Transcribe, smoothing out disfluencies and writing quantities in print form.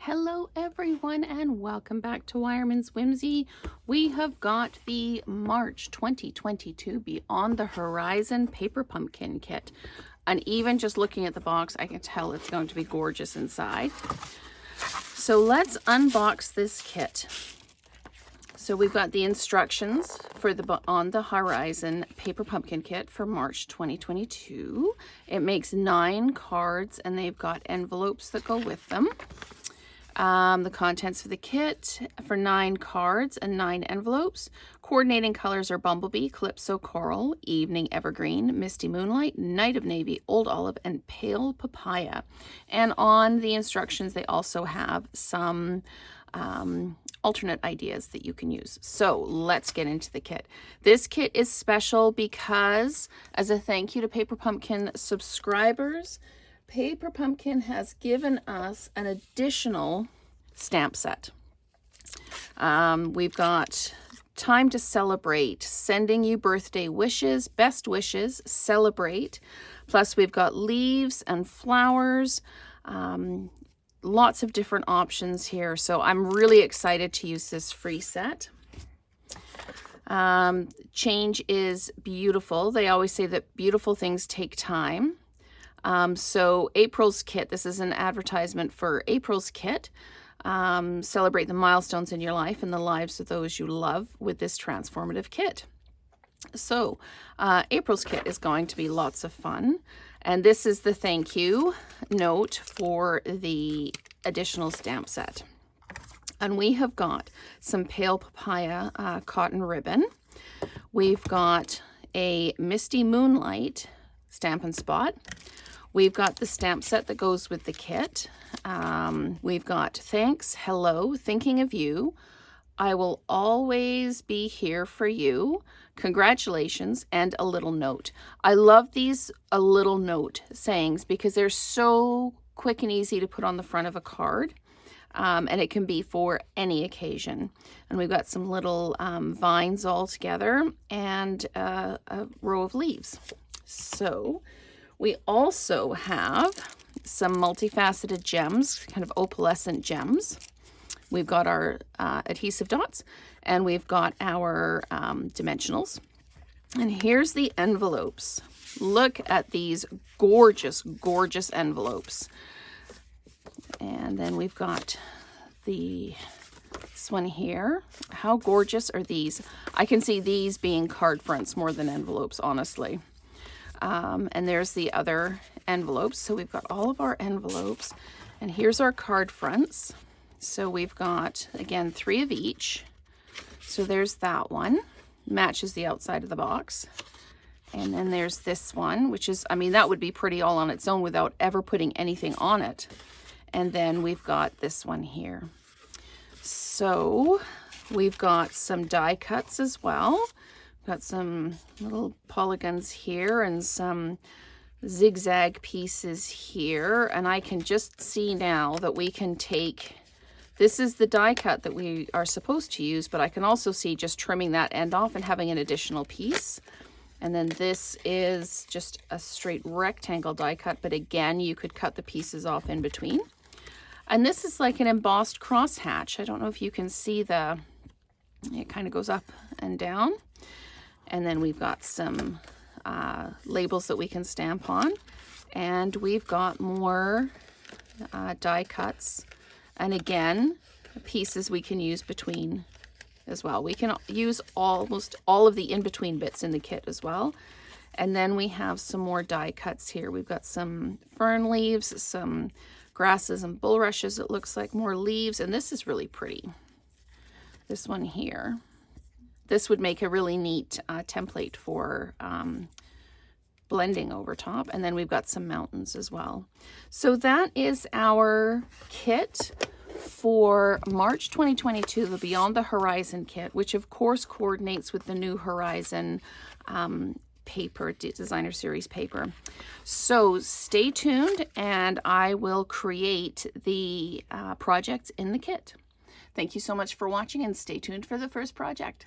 Hello everyone and welcome back to Wireman's Whimsy. We have got the March 2022 Beyond the Horizon Paper Pumpkin Kit. And even just looking at the box, I can tell it's going to be gorgeous inside. So let's unbox this kit. So we've got the instructions for the On the Horizon Paper Pumpkin Kit for March 2022. It makes 9 cards and they've got envelopes that go with them. The contents of the kit for 9 cards and 9 envelopes. Coordinating colors are Bumblebee, Calypso Coral, Evening Evergreen, Misty Moonlight, Night of Navy, Old Olive, and Pale Papaya. And on the instructions, they also have some alternate ideas that you can use. So let's get into the kit. This kit is special because, as a thank you to Paper Pumpkin subscribers, Paper Pumpkin has given us an additional stamp set. We've got Time to Celebrate, Sending You Birthday Wishes, Best Wishes, Celebrate. Plus we've got leaves and flowers. Lots of different options here. So I'm really excited to use this free set. Change is beautiful. They always say that beautiful things take time. So April's kit, this is an advertisement for April's kit. Celebrate the milestones in your life and the lives of those you love with this transformative kit. So April's kit is going to be lots of fun. And this is the thank you note for the additional stamp set. And we have got some Pale Papaya cotton ribbon. We've got a Misty Moonlight Stamp and Spot. We've got the stamp set that goes with the kit. We've got thanks, hello, thinking of you. I will always be here for you. Congratulations, and a little note. I love these a little note sayings because they're so quick and easy to put on the front of a card. And it can be for any occasion. And we've got some little vines all together and a row of leaves. So we also have some multifaceted gems, kind of opalescent gems. We've got our adhesive dots and we've got our dimensionals. And here's the envelopes. Look at these gorgeous, gorgeous envelopes. And then we've got this one here. How gorgeous are these? I can see these being card fronts more than envelopes, honestly. And there's the other envelopes. So we've got all of our envelopes and here's our card fronts. So we've got, again, 3 of each. So there's that one, matches the outside of the box. And then there's this one, which is, I mean, that would be pretty all on its own without ever putting anything on it. And then we've got this one here. So we've got some die cuts as well. Got some little polygons here and some zigzag pieces here. And I can just see now that we can take, this is the die cut that we are supposed to use, but I can also see just trimming that end off and having an additional piece. And then this is just a straight rectangle die cut, but again, you could cut the pieces off in between. And this is like an embossed crosshatch. I don't know if you can see it kind of goes up and down. And then we've got some labels that we can stamp on. And we've got more die cuts. And again, pieces we can use between as well. We can use almost all of the in-between bits in the kit as well. And then we have some more die cuts here. We've got some fern leaves, some grasses and bulrushes. It looks like more leaves. And this is really pretty. This one here. This would make a really neat template for blending over top. And then we've got some mountains as well. So that is our kit for March 2022, the Beyond the Horizon kit, which of course coordinates with the new Horizon paper, designer series paper. So stay tuned and I will create the projects in the kit. Thank you so much for watching and stay tuned for the first project.